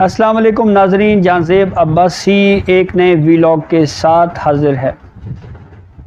السلام علیکم ناظرین، جانزیب عباسی ایک نئے ویلاگ کے ساتھ حاضر ہے۔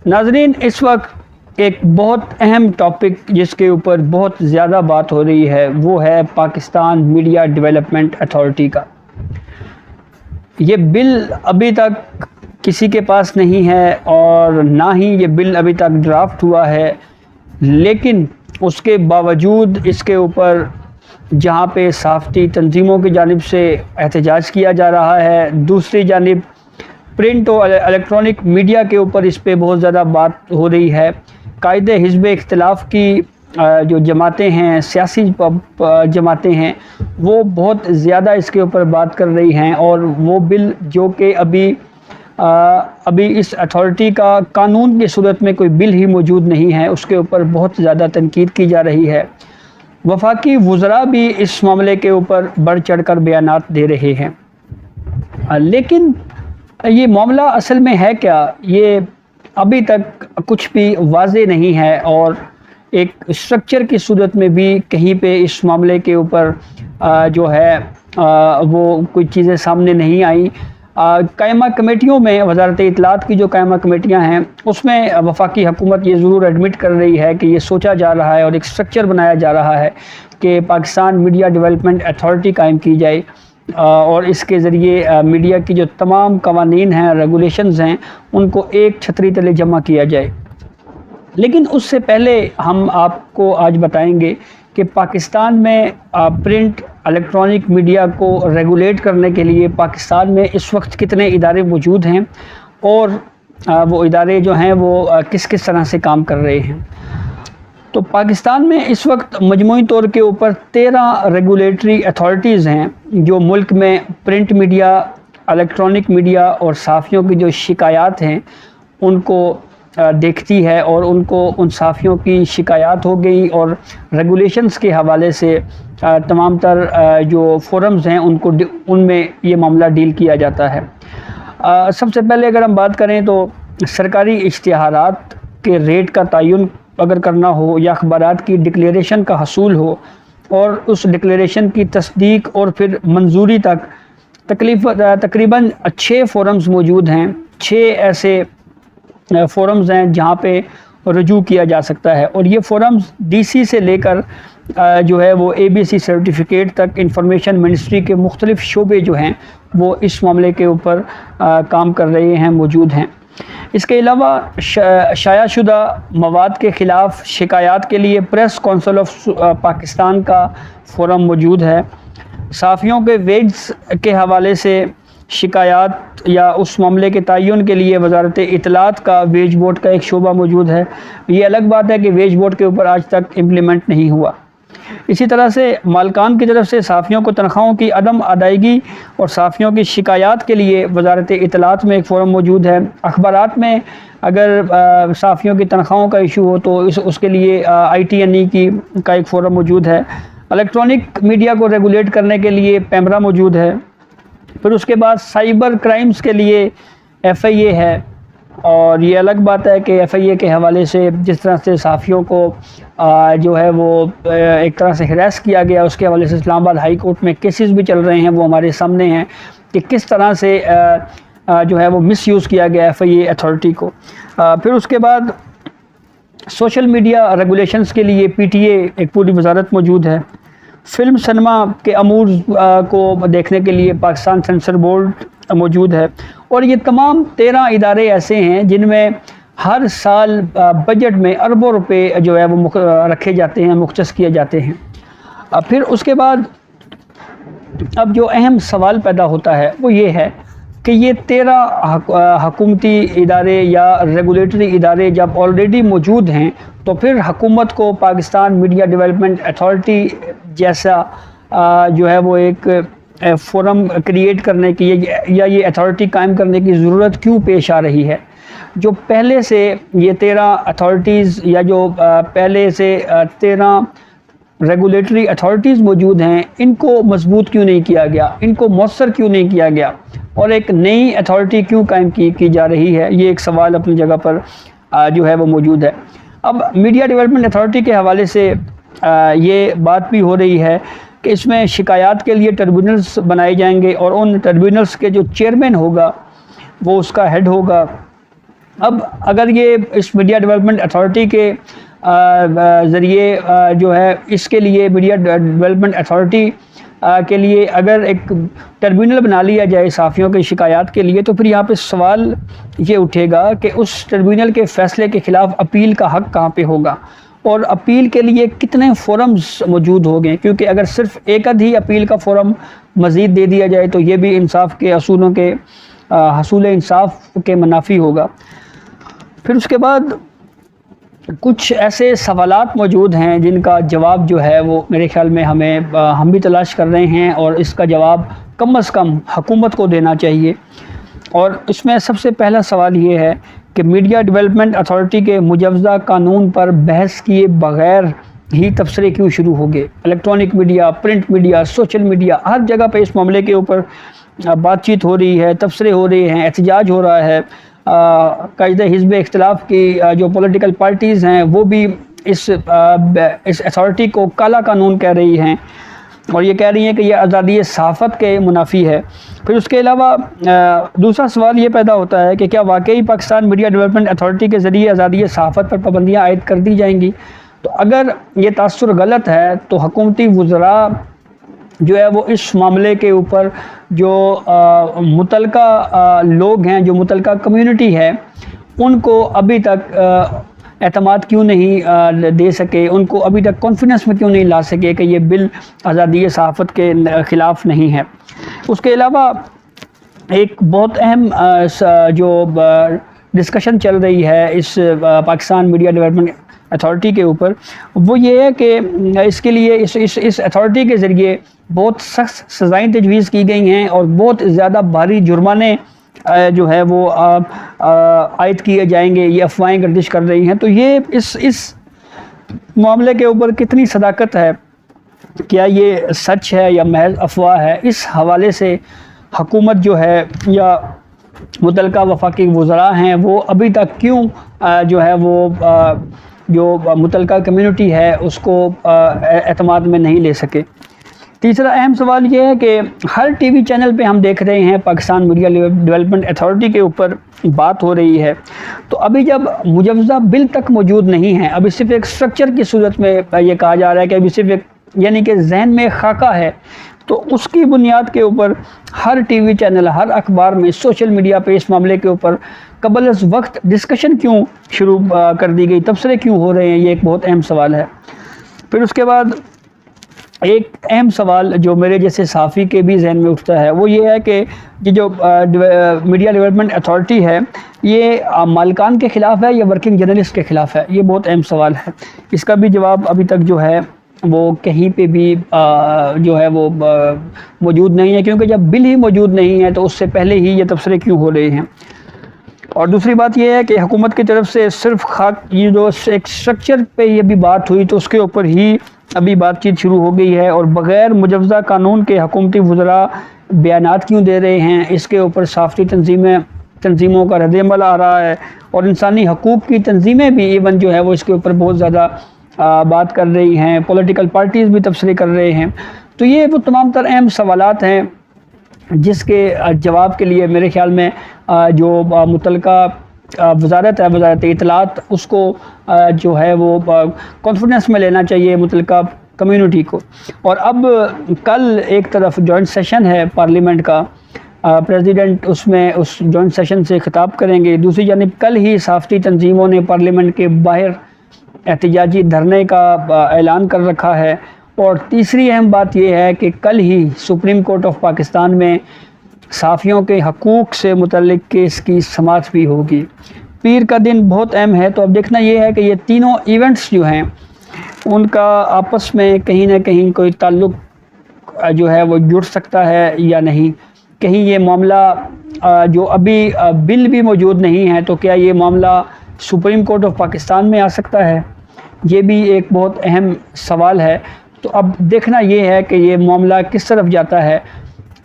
ناظرین، اس وقت ایک بہت اہم ٹاپک جس کے اوپر بہت زیادہ بات ہو رہی ہے وہ ہے پاکستان میڈیا ڈیولپمنٹ اتھارٹی کا۔ یہ بل ابھی تک کسی کے پاس نہیں ہے اور نہ ہی یہ بل ابھی تک ڈرافٹ ہوا ہے، لیکن اس کے باوجود اس کے اوپر جہاں پہ صحافتی تنظیموں کی جانب سے احتجاج کیا جا رہا ہے، دوسری جانب پرنٹ اور الیکٹرانک میڈیا کے اوپر اس پہ بہت زیادہ بات ہو رہی ہے۔ قائد حزب اختلاف کی جو جماعتیں ہیں، سیاسی جماعتیں ہیں، وہ بہت زیادہ اس کے اوپر بات کر رہی ہیں، اور وہ بل جو کہ ابھی اس اتھارٹی کا قانون کی صورت میں کوئی بل ہی موجود نہیں ہے، اس کے اوپر بہت زیادہ تنقید کی جا رہی ہے۔ وفاقی وزراء بھی اس معاملے کے اوپر بڑھ چڑھ کر بیانات دے رہے ہیں، لیکن یہ معاملہ اصل میں ہے کیا، یہ ابھی تک کچھ بھی واضح نہیں ہے، اور ایک اسٹرکچر کی صورت میں بھی کہیں پہ اس معاملے کے اوپر جو ہے وہ کوئی چیزیں سامنے نہیں آئیں۔ قائمہ کمیٹیوں میں وزارت اطلاعات کی جو قائمہ کمیٹیاں ہیں، اس میں وفاقی حکومت یہ ضرور ایڈمٹ کر رہی ہے کہ یہ سوچا جا رہا ہے اور ایک اسٹرکچر بنایا جا رہا ہے کہ پاکستان میڈیا ڈیولپمنٹ اتھارٹی قائم کی جائے، اور اس کے ذریعے میڈیا کی جو تمام قوانین ہیں، ریگولیشنز ہیں، ان کو ایک چھتری تلے جمع کیا جائے۔ لیکن اس سے پہلے ہم آپ کو آج بتائیں گے کہ پاکستان میں پرنٹ الیکٹرانک میڈیا کو ریگولیٹ کرنے کے لیے پاکستان میں اس وقت کتنے ادارے موجود ہیں، اور وہ ادارے جو ہیں وہ کس کس طرح سے کام کر رہے ہیں۔ تو پاکستان میں اس وقت مجموعی طور کے اوپر 13 ریگولیٹری اتھارٹیز ہیں جو ملک میں پرنٹ میڈیا، الیکٹرانک میڈیا اور صحافیوں کی جو شکایات ہیں ان کو دیکھتی ہے، اور ان صحافیوں کی شکایات ہو گئی اور ریگولیشنز کے حوالے سے تمام تر جو فورمز ہیں ان میں یہ معاملہ ڈیل کیا جاتا ہے۔ سب سے پہلے اگر ہم بات کریں تو سرکاری اشتہارات کے ریٹ کا تعین اگر کرنا ہو، یا اخبارات کی ڈکلیریشن کا حصول ہو، اور اس ڈکلیریشن کی تصدیق اور پھر منظوری تک تقریباً 6 فورمز موجود ہیں، 6 ایسے فورمز ہیں جہاں پہ رجوع کیا جا سکتا ہے، اور یہ فورمز ڈی سی سے لے کر جو ہے وہ اے بی سی سرٹیفکیٹ تک انفارمیشن منسٹری کے مختلف شعبے جو ہیں وہ اس معاملے کے اوپر کام کر رہے ہیں، موجود ہیں۔ اس کے علاوہ شائع شدہ مواد کے خلاف شکایات کے لیے پریس کونسل آف پاکستان کا فورم موجود ہے۔ صحافیوں کے ویجز کے حوالے سے شکایات یا اس معاملے کے تعین کے لیے وزارت اطلاعات کا ویج بورڈ کا ایک شعبہ موجود ہے۔ یہ الگ بات ہے کہ ویج بورڈ کے اوپر آج تک امپلیمنٹ نہیں ہوا۔ اسی طرح سے مالکان کی طرف سے صحافیوں کو تنخواہوں کی عدم ادائیگی اور صحافیوں کی شکایات کے لیے وزارت اطلاعات میں ایک فورم موجود ہے۔ اخبارات میں اگر صحافیوں کی تنخواہوں کا ایشو ہو تو اس کے لیے ITNE کا ایک فورم موجود ہے۔ الیکٹرانک میڈیا کو ریگولیٹ کرنے کے لیے پیمرا موجود ہے۔ پھر اس کے بعد سائبر کرائمز کے لیے FIA ہے، اور یہ الگ بات ہے کہ FIA کے حوالے سے جس طرح سے صحافیوں کو جو ہے وہ ایک طرح سے ہراس کیا گیا، اس کے حوالے سے اسلام آباد ہائی کورٹ میں کیسز بھی چل رہے ہیں، وہ ہمارے سامنے ہیں کہ کس طرح سے جو ہے وہ مس یوز کیا گیا FIA اتھارٹی کو۔ پھر اس کے بعد سوشل میڈیا ریگولیشنز کے لیے PTA ایک پوری وزارت موجود ہے۔ فلم سنیما کے امور کو دیکھنے کے لیے پاکستان سینسر بورڈ موجود ہے، اور یہ تمام 13 ادارے ایسے ہیں جن میں ہر سال بجٹ میں اربوں روپے جو ہے وہ رکھے جاتے ہیں، مختص کیے جاتے ہیں۔ پھر اس کے بعد اب جو اہم سوال پیدا ہوتا ہے وہ یہ ہے کہ یہ 13 حکومتی ادارے یا ریگولیٹری ادارے جب آلریڈی موجود ہیں تو پھر حکومت کو پاکستان میڈیا ڈیولپمنٹ اتھارٹی جیسا جو ہے وہ ایک فورم کریٹ کرنے کی یا یہ اتھارٹی قائم کرنے کی ضرورت کیوں پیش آ رہی ہے؟ جو پہلے سے یہ 13 اتھارٹیز یا جو پہلے سے 13 ریگولیٹری اتھارٹیز موجود ہیں، ان کو مضبوط کیوں نہیں کیا گیا، ان کو مؤثر کیوں نہیں کیا گیا، اور ایک نئی اتھارٹی کیوں قائم کی جا رہی ہے؟ یہ ایک سوال اپنی جگہ پر جو ہے وہ موجود ہے۔ اب میڈیا ڈیولپمنٹ اتھارٹی کے حوالے سے یہ بات بھی ہو رہی ہے کہ اس میں شکایات کے لیے ٹربیونلز بنائے جائیں گے اور ان ٹربیونلز کے جو چیئرمین ہوگا وہ اس کا ہیڈ ہوگا۔ اب اگر یہ اس میڈیا ڈیولپمنٹ اتھارٹی کے ذریعے جو ہے اس کے لیے میڈیا ڈیولپمنٹ اتھارٹی کے لیے اگر ایک ٹربیونل بنا لیا جائے صحافیوں کی شکایات کے لیے، تو پھر یہاں پہ سوال یہ اٹھے گا کہ اس ٹربیونل کے فیصلے کے خلاف اپیل کا حق کہاں پہ ہوگا اور اپیل کے لیے کتنے فورمز موجود ہوں گے، کیونکہ اگر صرف ایک ہی اپیل کا فورم مزید دے دیا جائے تو یہ بھی انصاف کے اصولوں کے حصول انصاف کے منافی ہوگا۔ پھر اس کے بعد کچھ ایسے سوالات موجود ہیں جن کا جواب جو ہے وہ میرے خیال میں ہم بھی تلاش کر رہے ہیں، اور اس کا جواب کم از کم حکومت کو دینا چاہیے۔ اور اس میں سب سے پہلا سوال یہ ہے کہ میڈیا ڈیولپمنٹ اتھارٹی کے مجوزہ قانون پر بحث کیے بغیر ہی تبصرے کیوں شروع ہو گئے؟ Electronic media, print media, social media, ہر جگہ پہ اس معاملے کے اوپر بات چیت ہو رہی ہے، تبصرے ہو رہے ہیں، احتجاج ہو رہا ہے۔ قاعدہ حزب اختلاف کی جو پولیٹیکل پارٹیز ہیں وہ بھی اس اتھارٹی کو کالا قانون کہہ رہی ہیں اور یہ کہہ رہی ہیں کہ یہ آزادی صحافت کے منافی ہے۔ پھر اس کے علاوہ دوسرا سوال یہ پیدا ہوتا ہے کہ کیا واقعی پاکستان میڈیا ڈیولپمنٹ اتھارٹی کے ذریعے آزادی صحافت پر پابندیاں عائد کر دی جائیں گی؟ تو اگر یہ تاثر غلط ہے تو حکومتی وزراء جو ہے وہ اس معاملے کے اوپر جو متعلقہ لوگ ہیں، جو متعلقہ کمیونٹی ہے، ان کو ابھی تک اعتماد کیوں نہیں دے سکے، ان کو ابھی تک کانفیڈنس میں کیوں نہیں لا سکے کہ یہ بل آزادی صحافت کے خلاف نہیں ہے۔ اس کے علاوہ ایک بہت اہم جو ڈسکشن چل رہی ہے اس پاکستان میڈیا ڈیولپمنٹ اتھارٹی کے اوپر، وہ یہ ہے کہ اس کے لیے اس اتھارٹی کے ذریعے بہت سخت سزائیں تجویز کی گئی ہیں اور بہت زیادہ بھاری جرمانے جو ہے وہ عائد کیے جائیں گے، یہ افواہیں گردش کر رہی ہیں۔ تو یہ اس معاملے کے اوپر کتنی صداقت ہے، کیا یہ سچ ہے یا محض افواہ ہے، اس حوالے سے حکومت جو ہے یا متعلقہ وفاقی وزراء ہیں وہ ابھی تک کیوں جو ہے وہ جو متعلقہ کمیونٹی ہے اس کو اعتماد میں نہیں لے سکے۔ تیسرا اہم سوال یہ ہے کہ ہر ٹی وی چینل پہ ہم دیکھ رہے ہیں پاکستان میڈیا ڈیولپمنٹ اتھارٹی کے اوپر بات ہو رہی ہے، تو ابھی جب مجوزہ بل تک موجود نہیں ہے، ابھی صرف ایک سٹرکچر کی صورت میں یہ کہا جا رہا ہے کہ ابھی صرف ایک یعنی کہ ذہن میں خاکہ ہے، تو اس کی بنیاد کے اوپر ہر ٹی وی چینل، ہر اخبار میں، سوشل میڈیا پہ اس معاملے کے اوپر قبل از وقت ڈسکشن کیوں شروع کر دی گئی، تبصرے کیوں ہو رہے ہیں، یہ ایک بہت اہم سوال ہے۔ پھر اس کے بعد ایک اہم سوال جو میرے جیسے صحافی کے بھی ذہن میں اٹھتا ہے وہ یہ ہے کہ یہ جو میڈیا ڈیولپمنٹ اتھارٹی ہے یہ مالکان کے خلاف ہے یا ورکنگ جرنلسٹ کے خلاف ہے؟ یہ بہت اہم سوال ہے، اس کا بھی جواب ابھی تک جو ہے وہ کہیں پہ بھی جو ہے وہ موجود نہیں ہے، کیونکہ جب بل ہی موجود نہیں ہے تو اس سے پہلے ہی یہ تبصرے کیوں ہو رہے ہیں۔ اور دوسری بات یہ ہے کہ حکومت کی طرف سے صرف یہ جو ایک سٹرکچر پہ یہ بھی بات ہوئی تو اس کے اوپر ہی ابھی بات چیت شروع ہو گئی ہے، اور بغیر مجوزہ قانون کے حکومتی وزراء بیانات کیوں دے رہے ہیں، اس کے اوپر صحافتی تنظیموں کا رد عمل آ رہا ہے، اور انسانی حقوق کی تنظیمیں بھی ایون جو ہے وہ اس کے اوپر بہت زیادہ بات کر رہی ہیں، پولیٹیکل پارٹیز بھی تبصرے کر رہے ہیں۔ تو یہ وہ تمام تر اہم سوالات ہیں جس کے جواب کے لیے میرے خیال میں جو متعلقہ وزارت ہے، وزارت اطلاعات، اس کو جو ہے وہ کانفیڈنس میں لینا چاہیے متعلقہ کمیونٹی کو۔ اور اب کل ایک طرف جوائنٹ سیشن ہے پارلیمنٹ کا، پریزیڈنٹ اس میں اس جوائنٹ سیشن سے خطاب کریں گے، دوسری جانب کل ہی صحافتی تنظیموں نے پارلیمنٹ کے باہر احتجاجی دھرنے کا اعلان کر رکھا ہے، اور تیسری اہم بات یہ ہے کہ کل ہی سپریم کورٹ آف پاکستان میں صحافیوں کے حقوق سے متعلق کیس کی سماعت بھی ہوگی۔ پیر کا دن بہت اہم ہے، تو اب دیکھنا یہ ہے کہ یہ تینوں ایونٹس جو ہیں ان کا آپس میں کہیں نہ کہیں کوئی تعلق جو ہے وہ جڑ سکتا ہے یا نہیں، کہیں یہ معاملہ جو ابھی بل بھی موجود نہیں ہے تو کیا یہ معاملہ سپریم کورٹ آف پاکستان میں آ سکتا ہے، یہ بھی ایک بہت اہم سوال ہے۔ تو اب دیکھنا یہ ہے کہ یہ معاملہ کس طرف جاتا ہے۔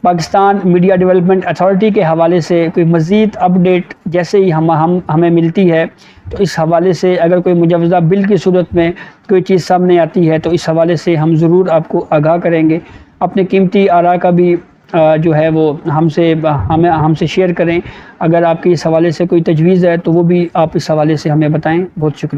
پاکستان میڈیا ڈیولپمنٹ اتھارٹی کے حوالے سے کوئی مزید اپڈیٹ جیسے ہی ہمیں ملتی ہے تو اس حوالے سے اگر کوئی مجوزہ بل کی صورت میں کوئی چیز سامنے آتی ہے تو اس حوالے سے ہم ضرور آپ کو آگاہ کریں گے. اپنے قیمتی آراء کا بھی جو ہے وہ ہم سے شیئر کریں. اگر آپ کی اس حوالے سے کوئی تجویز ہے تو وہ بھی آپ اس حوالے سے ہمیں بتائیں. بہت شکریہ.